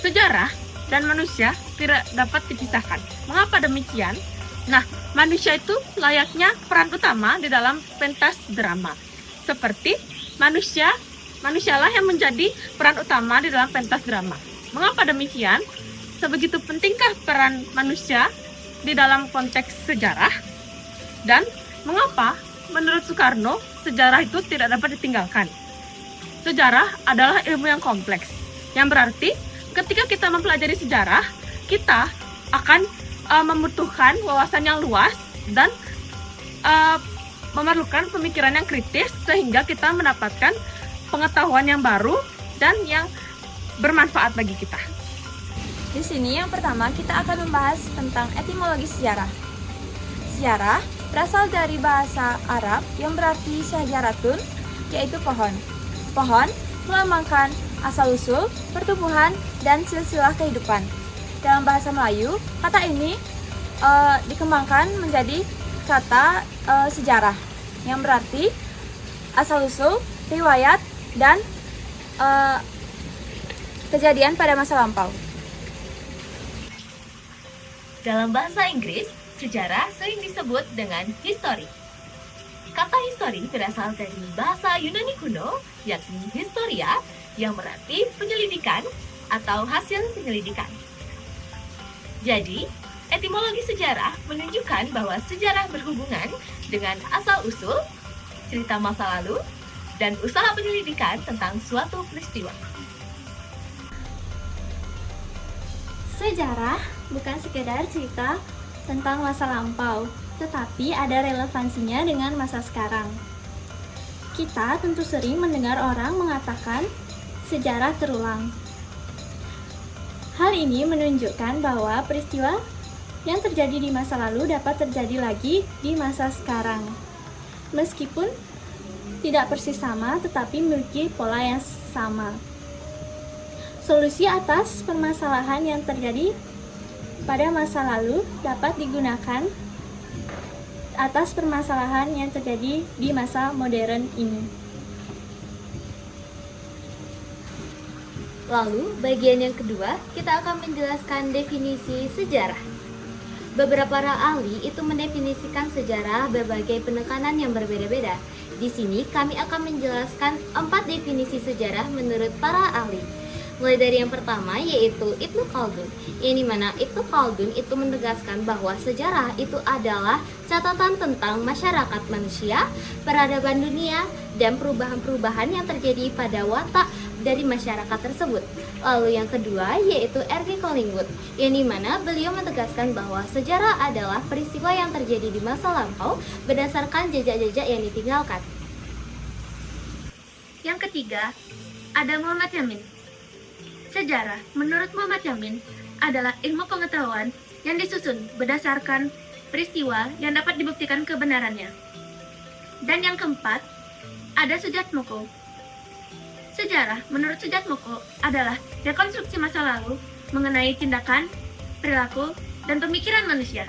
Sejarah dan manusia tidak dapat dipisahkan. Mengapa demikian? Nah, manusia itu layaknya peran utama di dalam pentas drama. Seperti manusialah yang menjadi peran utama di dalam pentas drama. Mengapa demikian? Sebegitu pentingkah peran manusia di dalam konteks sejarah? Dan mengapa menurut Soekarno sejarah itu tidak dapat ditinggalkan? Sejarah adalah ilmu yang kompleks, yang berarti ketika kita mempelajari sejarah, kita akan membutuhkan wawasan yang luas dan memerlukan pemikiran yang kritis sehingga kita mendapatkan pengetahuan yang baru dan yang bermanfaat bagi kita. Di sini yang pertama kita akan membahas tentang etimologi sejarah. Sejarah berasal dari bahasa Arab yang berarti syajaratun, yaitu pohon. Pohon melambangkan asal-usul, pertumbuhan, dan silsilah kehidupan. Dalam bahasa Melayu, kata ini dikembangkan menjadi kata sejarah, yang berarti asal-usul, riwayat, dan kejadian pada masa lampau. Dalam bahasa Inggris, sejarah sering disebut dengan history. Kata history berasal dari bahasa Yunani kuno, yakni historia, yang berarti penyelidikan atau hasil penyelidikan. Jadi, etimologi sejarah menunjukkan bahwa sejarah berhubungan dengan asal-usul, cerita masa lalu, dan usaha penyelidikan tentang suatu peristiwa. Sejarah bukan sekedar cerita tentang masa lampau, tetapi ada relevansinya dengan masa sekarang. Kita tentu sering mendengar orang mengatakan sejarah terulang. Hal ini menunjukkan bahwa peristiwa yang terjadi di masa lalu dapat terjadi lagi di masa sekarang. Meskipun tidak persis sama, tetapi memiliki pola yang sama. Solusi atas permasalahan yang terjadi pada masa lalu dapat digunakan atas permasalahan yang terjadi di masa modern ini. Lalu, bagian yang kedua, kita akan menjelaskan definisi sejarah. Beberapa para ahli itu mendefinisikan sejarah berbagai penekanan yang berbeda-beda. Di sini, kami akan menjelaskan 4 definisi sejarah menurut para ahli. Mulai dari yang pertama, yaitu Ibnu Khaldun, yang dimana Ibnu Khaldun itu menegaskan bahwa sejarah itu adalah catatan tentang masyarakat manusia, peradaban dunia, dan perubahan-perubahan yang terjadi pada watak dari masyarakat tersebut. Lalu yang kedua yaitu R.G. Collingwood, yang dimana beliau menegaskan bahwa sejarah adalah peristiwa yang terjadi di masa lampau berdasarkan jejak-jejak yang ditinggalkan. Yang ketiga, ada Muhammad Yamin. Sejarah, menurut Muhammad Yamin, adalah ilmu pengetahuan yang disusun berdasarkan peristiwa yang dapat dibuktikan kebenarannya. Dan yang keempat, ada Sujatmoko. Sejarah, menurut Sujatmoko, adalah rekonstruksi masa lalu mengenai tindakan, perilaku, dan pemikiran manusia.